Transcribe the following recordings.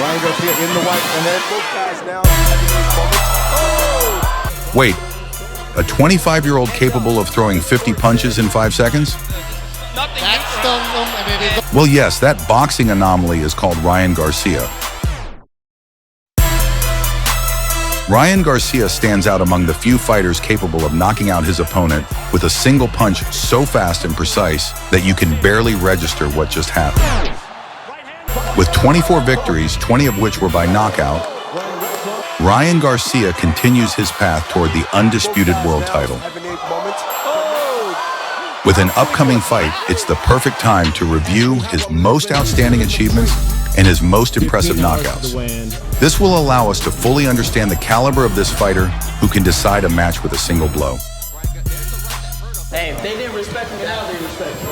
Ryan Garcia in the white, and then both guys now. Oh! Wait, a 25-year-old capable of throwing 50 punches in 5 seconds? That stung them, and it is. Well, yes, that boxing anomaly is called Ryan Garcia. Ryan Garcia stands out among the few fighters capable of knocking out his opponent with a single punch so fast and precise that you can barely register what just happened. With 24 victories, 20 of which were by knockout, Ryan Garcia continues his path toward the undisputed world title. With an upcoming fight, it's the perfect time to review his most outstanding achievements and his most impressive knockouts. This will allow us to fully understand the caliber of this fighter who can decide a match with a single blow. Hey, if they didn't respect me now, they respect me.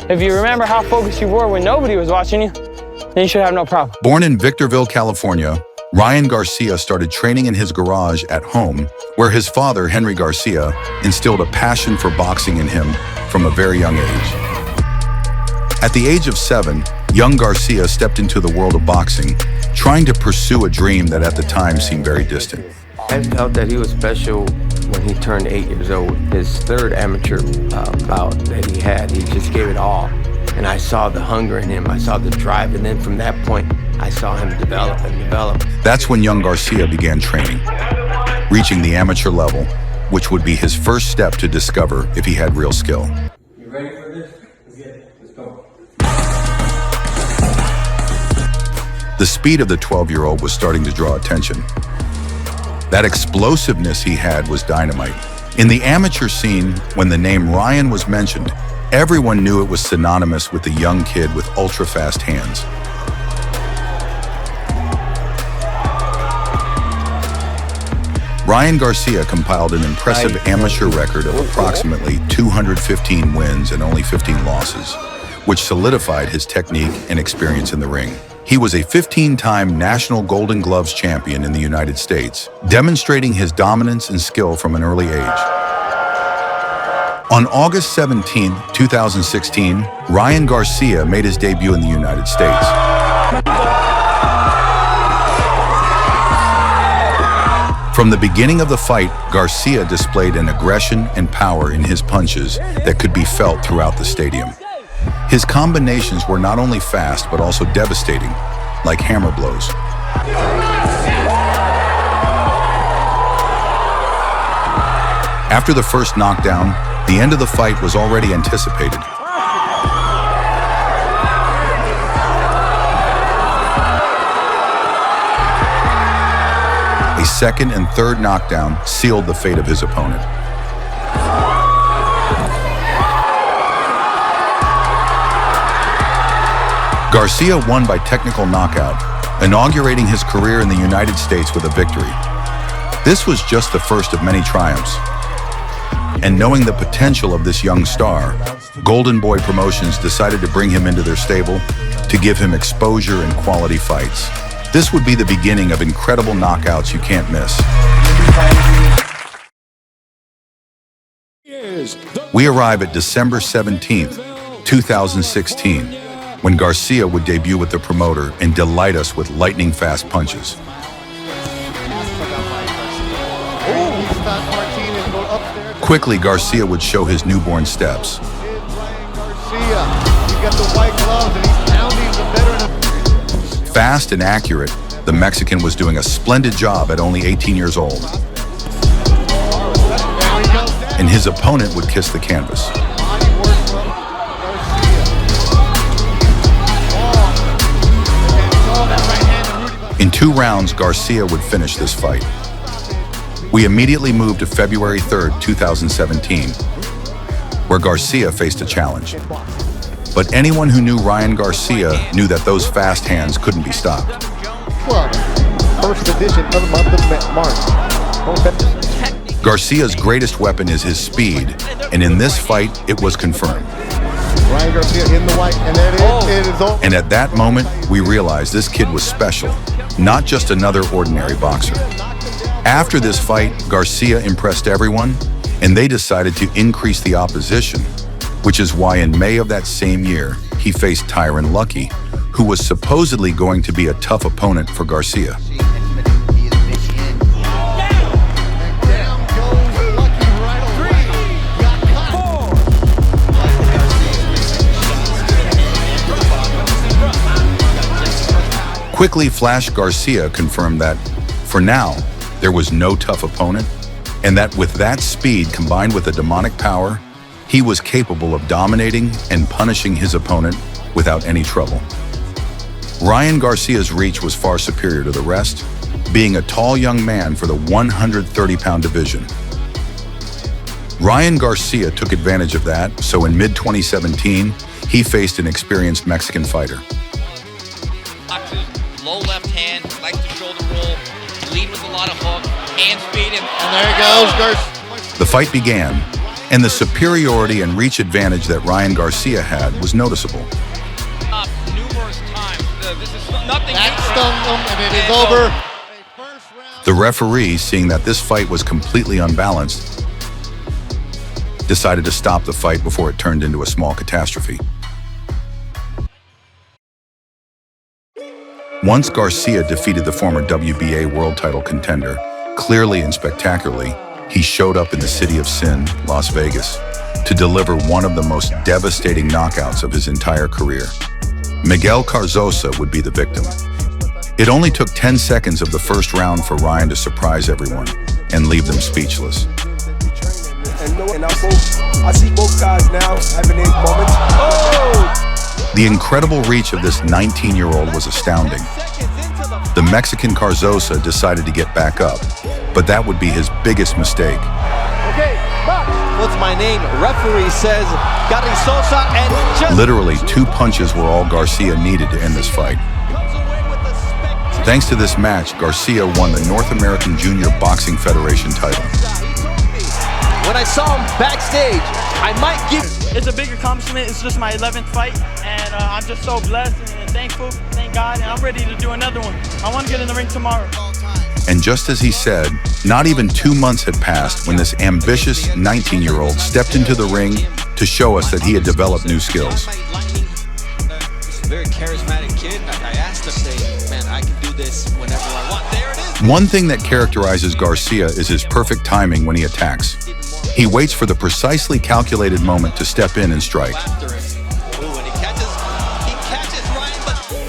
If you remember how focused you were when nobody was watching you, then you should have no problem. Born in Victorville, California, Ryan Garcia started training in his garage at home, where his father, Henry Garcia, instilled a passion for boxing in him from a very young age. At the age of 7, young Garcia stepped into the world of boxing, trying to pursue a dream that at the time seemed very distant. I felt that he was special when he turned 8 years old. His third amateur bout that he had, he just gave it all. And I saw the hunger in him, I saw the drive, and then from that point, I saw him develop and develop. That's when young Garcia began training, reaching the amateur level, which would be his first step to discover if he had real skill. You ready for this? Let's get it. Let's go. The speed of the 12-year-old was starting to draw attention. That explosiveness he had was dynamite. In the amateur scene, when the name Ryan was mentioned, everyone knew it was synonymous with the young kid with ultra-fast hands. Ryan Garcia compiled an impressive amateur record of approximately 215 wins and only 15 losses, which solidified his technique and experience in the ring. He was a 15-time National Golden Gloves champion in the United States, demonstrating his dominance and skill from an early age. On August 17, 2016, Ryan Garcia made his debut in the United States. From the beginning of the fight, Garcia displayed an aggression and power in his punches that could be felt throughout the stadium. His combinations were not only fast, but also devastating, like hammer blows. After the first knockdown, the end of the fight was already anticipated. A second and third knockdown sealed the fate of his opponent. Garcia won by technical knockout, inaugurating his career in the United States with a victory. This was just the first of many triumphs. And knowing the potential of this young star, Golden Boy Promotions decided to bring him into their stable to give him exposure and quality fights. This would be the beginning of incredible knockouts you can't miss. We arrive at December 17th, 2016, when Garcia would debut with the promoter and delight us with lightning-fast punches. Quickly, Garcia would show his newborn steps. Fast and accurate, the Mexican was doing a splendid job at only 18 years old. And his opponent would kiss the canvas. In 2 rounds, Garcia would finish this fight. We immediately moved to February 3rd, 2017, where Garcia faced a challenge. But anyone who knew Ryan Garcia knew that those fast hands couldn't be stopped. First edition of the month of March. Garcia's greatest weapon is his speed, and in this fight, it was confirmed. Ryan Garcia in the white, and that it is over. And at that moment, we realized this kid was special, not just another ordinary boxer. After this fight, Garcia impressed everyone, and they decided to increase the opposition, which is why in May of that same year, he faced Tyron Lucky, who was supposedly going to be a tough opponent for Garcia. Quickly, Flash Garcia confirmed that, for now, there was no tough opponent, and that with that speed combined with a demonic power, he was capable of dominating and punishing his opponent without any trouble. Ryan Garcia's reach was far superior to the rest, being a tall young man for the 130-pound division. Ryan Garcia took advantage of that, so in mid-2017, he faced an experienced Mexican fighter. Low left hand, likes to shoulder roll, lead with a lot of hook, hand speed, and there he goes, Garcia. The fight began, and the superiority and reach advantage that Ryan Garcia had was noticeable. Numerous times. This is nothing. That stung him, and it is over. The referee, seeing that this fight was completely unbalanced, decided to stop the fight before it turned into a small catastrophe. Once Garcia defeated the former WBA world title contender, clearly and spectacularly, he showed up in the City of Sin, Las Vegas, to deliver one of the most devastating knockouts of his entire career. Miguel Carzosa would be the victim. It only took 10 seconds of the first round for Ryan to surprise everyone and leave them speechless. And I see both guys now having their moments. Oh! The incredible reach of this 19-year-old was astounding. The Mexican Carzosa decided to get back up, but that would be his biggest mistake. Okay, what's my name? Referee says Garcia, and just Literally 2 punches were all Garcia needed to end this fight. Thanks to this match, Garcia won the North American Junior Boxing Federation title. When I saw him backstage, I might give... It's a big accomplishment. It's just my 11th fight, and I'm just so blessed and thankful. Thank God, and I'm ready to do another one. I want to get in the ring tomorrow. And just as he said, not even 2 months had passed when this ambitious 19-year-old stepped into the ring to show us that he had developed new skills. Very charismatic kid. I asked him, say, man, I can do this whenever I want. There it is. One thing that characterizes Garcia is his perfect timing when he attacks. He waits for the precisely calculated moment to step in and strike.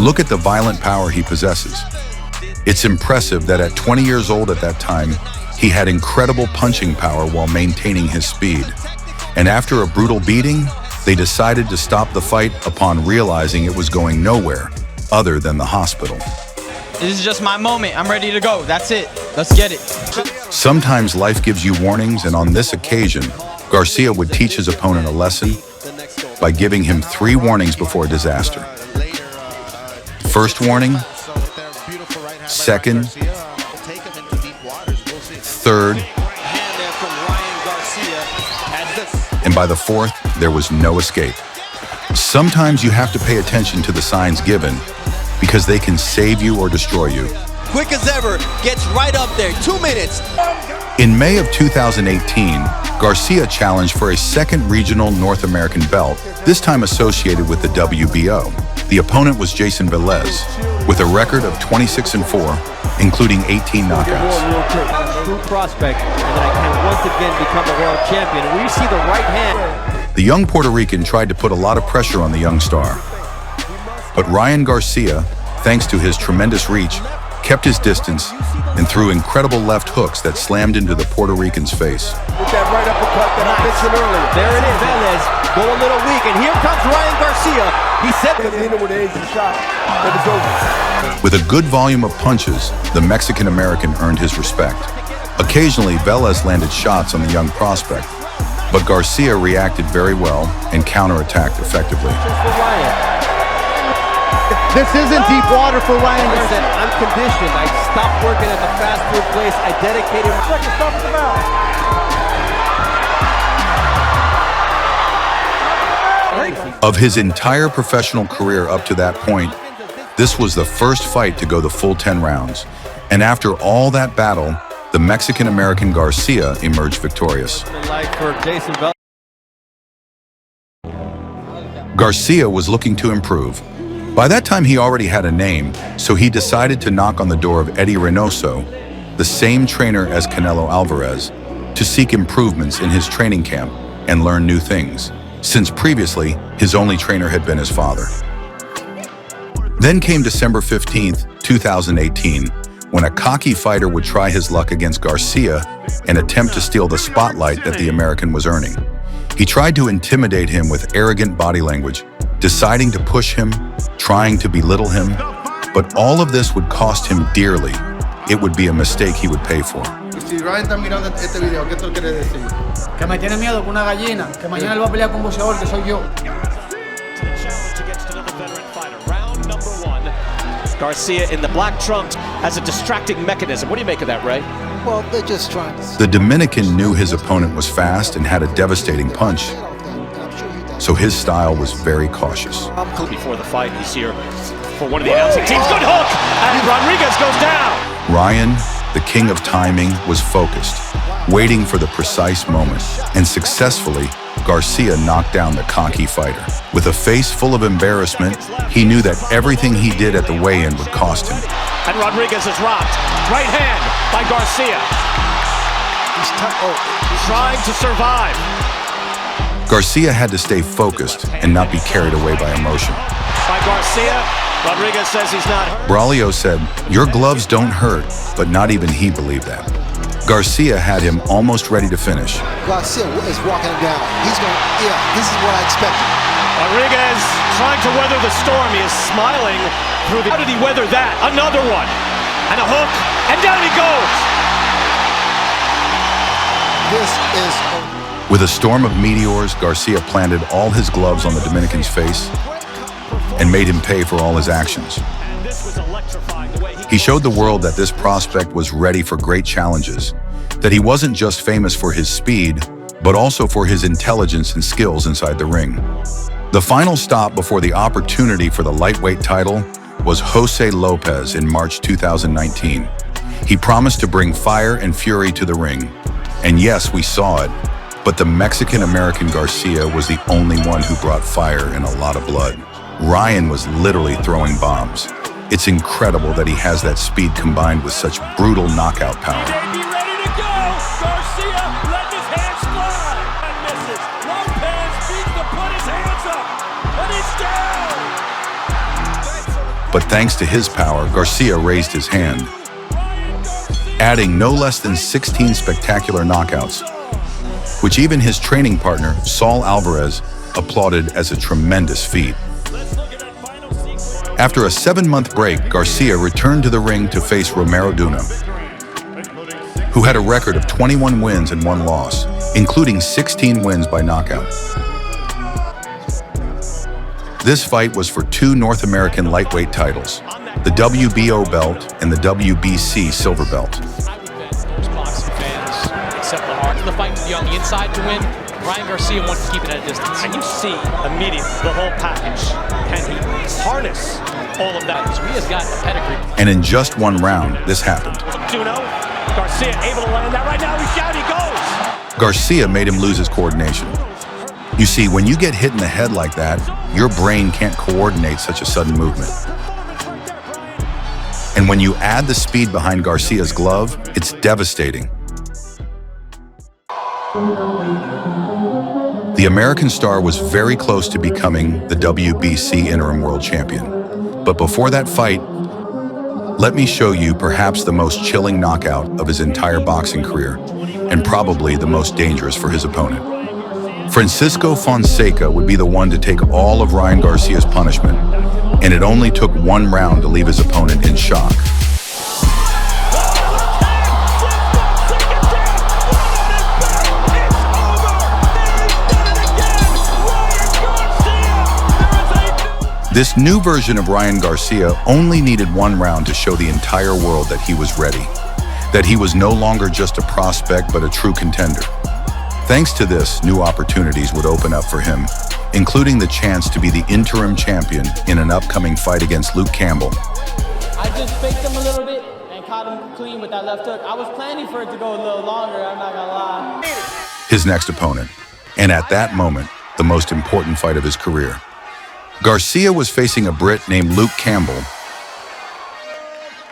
Look at the violent power he possesses. It's impressive that at 20 years old at that time, he had incredible punching power while maintaining his speed. And after a brutal beating, they decided to stop the fight upon realizing it was going nowhere other than the hospital. This is just my moment. I'm ready to go. That's it. Let's get it. Sometimes life gives you warnings, and on this occasion, Garcia would teach his opponent a lesson by giving him 3 warnings before disaster. First warning, second, third, and by the 4th, there was no escape. Sometimes you have to pay attention to the signs given because they can save you or destroy you. Quick as ever, gets right up there. 2 minutes. In May of 2018, Garcia challenged for a second regional North American belt, this time associated with the WBO. The opponent was Jason Velez, with a record of 26-4, including 18 knockouts. True prospect, and then I can once again become a world champion. And we see the right hand. The young Puerto Rican tried to put a lot of pressure on the young star. But Ryan Garcia, thanks to his tremendous reach, kept his distance and threw incredible left hooks that slammed into the Puerto Rican's face. With that right uppercut that I mentioned earlier. There it is, Velez. Go a little weak, and here comes Ryan Garcia. He said With the age of the shot, then it's over. With a good volume of punches, the Mexican-American earned his respect. Occasionally, Velez landed shots on the young prospect, but Garcia reacted very well and counterattacked effectively. This isn't deep water for Ryan. I said, I'm conditioned. I stopped working at the fast food place. I dedicated Of his entire professional career up to that point, this was the first fight to go the full 10 rounds. And after all that battle, the Mexican-American Garcia emerged victorious. Garcia was looking to improve, By that time, he already had a name, so he decided to knock on the door of Eddie Reynoso, the same trainer as Canelo Alvarez, to seek improvements in his training camp and learn new things, since previously, his only trainer had been his father. Then came December 15th, 2018, when a cocky fighter would try his luck against Garcia and attempt to steal the spotlight that the American was earning. He tried to intimidate him with arrogant body language, deciding to push him, trying to belittle him, but all of this would cost him dearly. It would be a mistake he would pay for. Si Ryan está mirando este video, ¿qué tú quieres decir? Que me tiene miedo con una gallina, que mañana él va a pelear con un boxeador que soy yo. Garcia in the black trunks as a distracting mechanism. What do you make of that, Ray? Well, they're just trying to... The Dominican knew his opponent was fast and had a devastating punch, so his style was very cautious. Before the fight, he's here for one of the announcing teams. Good hook! And Rodriguez goes down! Ryan, the king of timing, was focused, waiting for the precise moment, and successfully, Garcia knocked down the cocky fighter. With a face full of embarrassment, he knew that everything he did at the weigh-in would cost him. And Rodriguez is rocked. Right hand by Garcia. He's trying to survive. Garcia had to stay focused and not be carried away by emotion. By Garcia, Rodriguez says he's not hurt. Braulio said, "Your gloves don't hurt," but not even he believed that. Garcia had him almost ready to finish. Garcia is walking him down. He's going, yeah, this is what I expected. Rodriguez trying to weather the storm. He is smiling through the... How did he weather that? Another one. And a hook. And down he goes. This is... With a storm of meteors, Garcia planted all his gloves on the Dominican's face and made him pay for all his actions. He showed the world that this prospect was ready for great challenges, that he wasn't just famous for his speed, but also for his intelligence and skills inside the ring. The final stop before the opportunity for the lightweight title was Jose Lopez in March 2019. He promised to bring fire and fury to the ring. And yes, we saw it, but the Mexican-American Garcia was the only one who brought fire and a lot of blood. Ryan was literally throwing bombs. It's incredible that he has that speed combined with such brutal knockout power. Be ready to go! Garcia letting his hands fly and misses. Lopez beats to put his hands up, and he's down! But thanks to his power, Garcia raised his hand, adding no less than 16 spectacular knockouts, which even his training partner, Saul Alvarez, applauded as a tremendous feat. After a 7-month break, Garcia returned to the ring to face Romero Duna, who had a record of 21 wins and 1 loss, including 16 wins by knockout. This fight was for 2 North American lightweight titles, the WBO belt and the WBC silver belt. Except the heart of the fight to be on the inside to win. Ryan Garcia wants to keep it at a distance. And you see immediately the whole package. Can he harness all of that? So he has got a pedigree. And in just 1 round, this happened. Duno, Garcia able to land that right now. He's down, he goes. Garcia made him lose his coordination. You see, when you get hit in the head like that, your brain can't coordinate such a sudden movement. And when you add the speed behind Garcia's glove, it's devastating. The American star was very close to becoming the WBC interim world champion. But before that fight, let me show you perhaps the most chilling knockout of his entire boxing career, and probably the most dangerous for his opponent. Francisco Fonseca would be the one to take all of Ryan Garcia's punishment, and it only took 1 round to leave his opponent in shock. This new version of Ryan Garcia only needed 1 round to show the entire world that he was ready, that he was no longer just a prospect but a true contender. Thanks to this, new opportunities would open up for him, including the chance to be the interim champion in an upcoming fight against Luke Campbell. I just faked him a little bit and caught him clean with that left hook. I was planning for it to go a little longer, I'm not gonna lie. His next opponent, and at that moment, the most important fight of his career. Garcia was facing a Brit named Luke Campbell.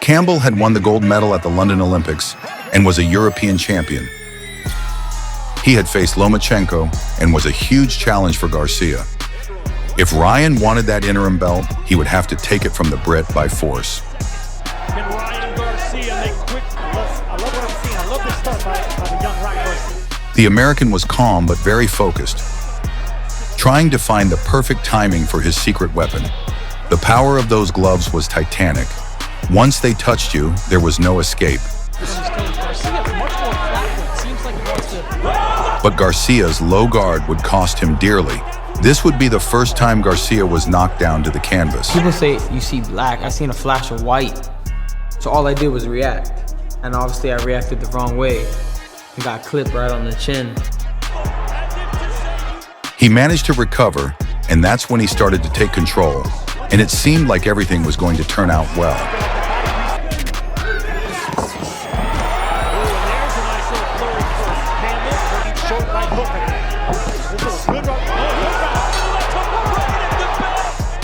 Campbell had won the gold medal at the London Olympics and was a European champion. He had faced Lomachenko and was a huge challenge for Garcia. If Ryan wanted that interim belt, he would have to take it from the Brit by force. Can Ryan Garcia make quick? I love what I'm seeing. I love this start by the young Ryan Garcia. The American was calm but very focused, trying to find the perfect timing for his secret weapon. The power of those gloves was titanic. Once they touched you, there was no escape. But Garcia's low guard would cost him dearly. This would be the first time Garcia was knocked down to the canvas. People say you see black. I seen a flash of white. So all I did was react. And obviously I reacted the wrong way. And got clipped right on the chin. He managed to recover, and that's when he started to take control. And it seemed like everything was going to turn out well.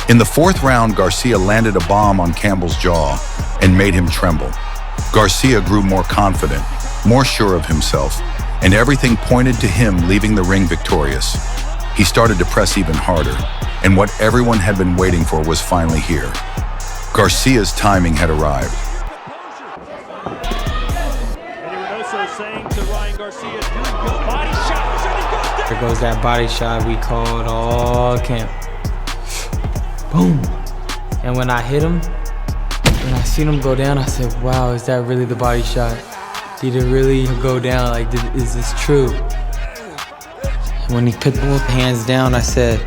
In the fourth round, Garcia landed a bomb on Campbell's jaw and made him tremble. Garcia grew more confident, more sure of himself, and everything pointed to him leaving the ring victorious. He started to press even harder, and what everyone had been waiting for was finally here. Garcia's timing had arrived. There goes that body shot we called all camp. Boom. And when I hit him, when I seen him go down, I said, wow, is that really the body shot? Did it really go down? Like, is this true? And when he put both hands down, I said,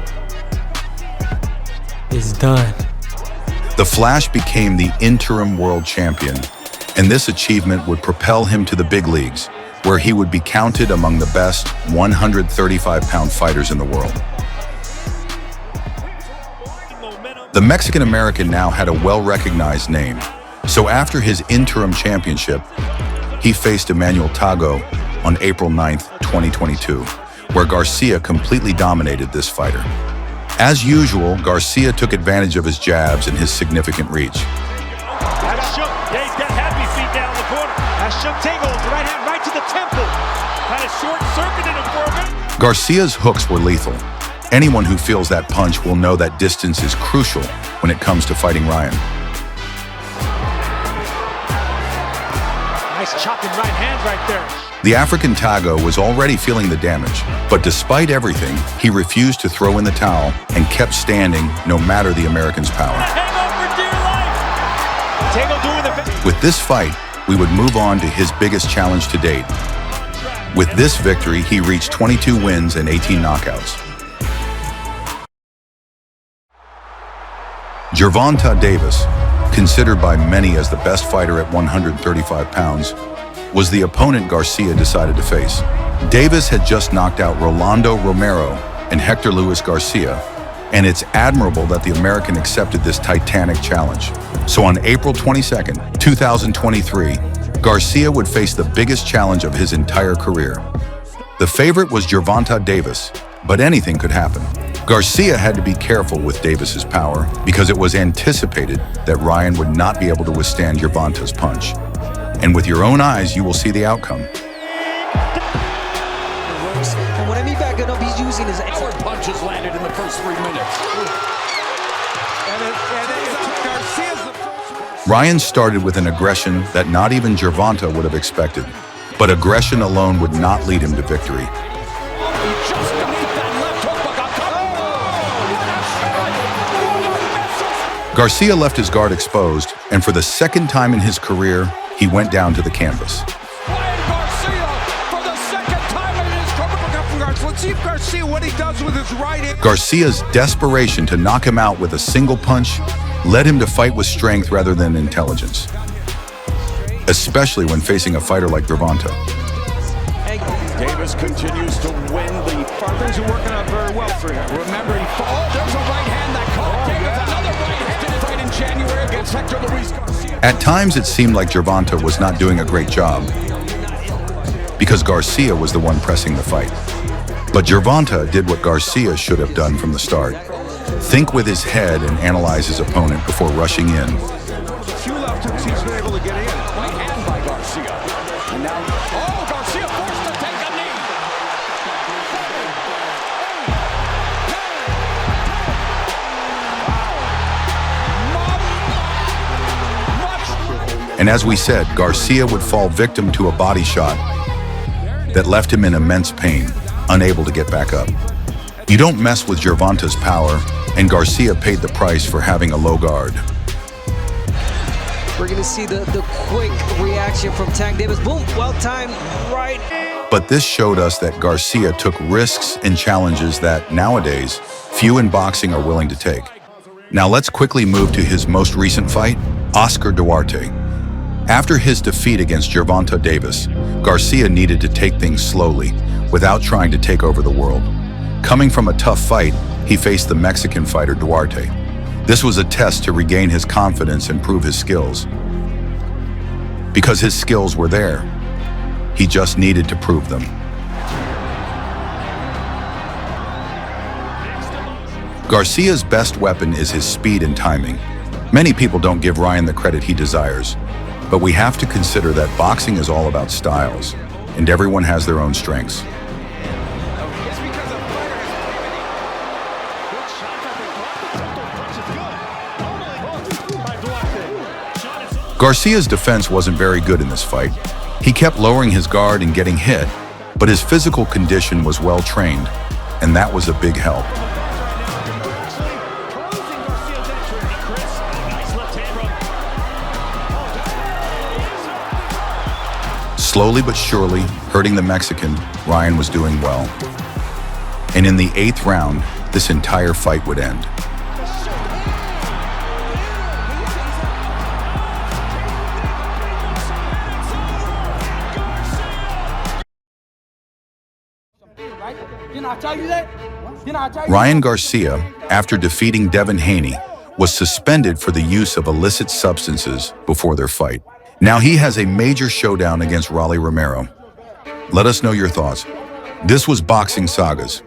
it's done. The Flash became the interim world champion, and this achievement would propel him to the big leagues, where he would be counted among the best 135-pound fighters in the world. The Mexican-American now had a well-recognized name, so after his interim championship, he faced Emmanuel Tago on April 9th, 2022, where Garcia completely dominated this fighter. As usual, Garcia took advantage of his jabs and his significant reach. That's Shook. Yeah, he's got happy feet down the corner. That's Shook Tago, right hand right to the temple. Kind of short-circuited him for a minute. Garcia's hooks were lethal. Anyone who feels that punch will know that distance is crucial when it comes to fighting Ryan. Nice chopping right hand right there. The African Tago was already feeling the damage, but despite everything, he refused to throw in the towel and kept standing no matter the American's power. With this fight, we would move on to his biggest challenge to date. With this victory, he reached 22 wins and 18 knockouts. Gervonta Davis, considered by many as the best fighter at 135 pounds, was the opponent Garcia decided to face. Davis had just knocked out Rolando Romero and Hector Luis Garcia, and it's admirable that the American accepted this titanic challenge. So on April 22nd, 2023, Garcia would face the biggest challenge of his entire career. The favorite was Gervonta Davis, but anything could happen. Garcia had to be careful with Davis's power because it was anticipated that Ryan would not be able to withstand Gervonta's punch. And with your own eyes, you will see the outcome. And when I mean backing up, he's using his four punches landed in the first 3 minutes. Ryan started with an aggression that not even Gervonta would have expected. But aggression alone would not lead him to victory. Garcia left his guard exposed, and for the second time in his career, he went down to the canvas. Ryan Garcia for the second time in his career. Let's see if Garcia what he does with his right hand. Garcia's desperation to knock him out with a single punch led him to fight with strength rather than intelligence, especially when facing a fighter like Gervonta. Davis continues to win the fight. Things are working out very well for him. Remember, he fought. There's a right hand that caught Davis. Another right-handed fight in January against Hector Luis Garcia. At times, it seemed like Gervonta was not doing a great job because Garcia was the one pressing the fight. But Gervonta did what Garcia should have done from the start. think with his head and analyze his opponent before rushing in. Few left hooks he's been able to get in. Right hand by Garcia. And now, Garcia forced to take a knee. And as we said, Garcia would fall victim to a body shot that left him in immense pain, unable to get back up. You don't mess with Gervonta's power, and Garcia paid the price for having a low guard. We're going to see the quick reaction from Tank Davis. Boom, well timed, right. But this showed us that Garcia took risks and challenges that, nowadays, few in boxing are willing to take. Now let's quickly move to his most recent fight, Oscar Duarte. After his defeat against Gervonta Davis, Garcia needed to take things slowly, without trying to take over the world. Coming from a tough fight, he faced the Mexican fighter Duarte. This was a test to regain his confidence and prove his skills. Because his skills were there, he just needed to prove them. Garcia's best weapon is his speed and timing. Many people don't give Ryan the credit he desires, but we have to consider that boxing is all about styles, and everyone has their own strengths. Garcia's defense wasn't very good in this fight. He kept lowering his guard and getting hit, but his physical condition was well trained, and that was a big help. Slowly but surely, hurting the Mexican, Ryan was doing well. And in the 8th round, this entire fight would end. Ryan Garcia, after defeating Devin Haney, was suspended for the use of illicit substances before their fight. Now he has a major showdown against Rolly Romero. Let us know your thoughts. This was Boxing Sagas.